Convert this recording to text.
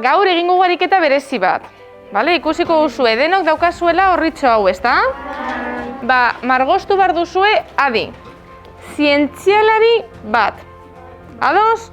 gaur egingo ariketa berezi bat. Bale, ikusiko duzue, denok daukazuela horritxo hau, ezta? Ba, margostu behar duzue, adi. Zientzialari bat. Ados?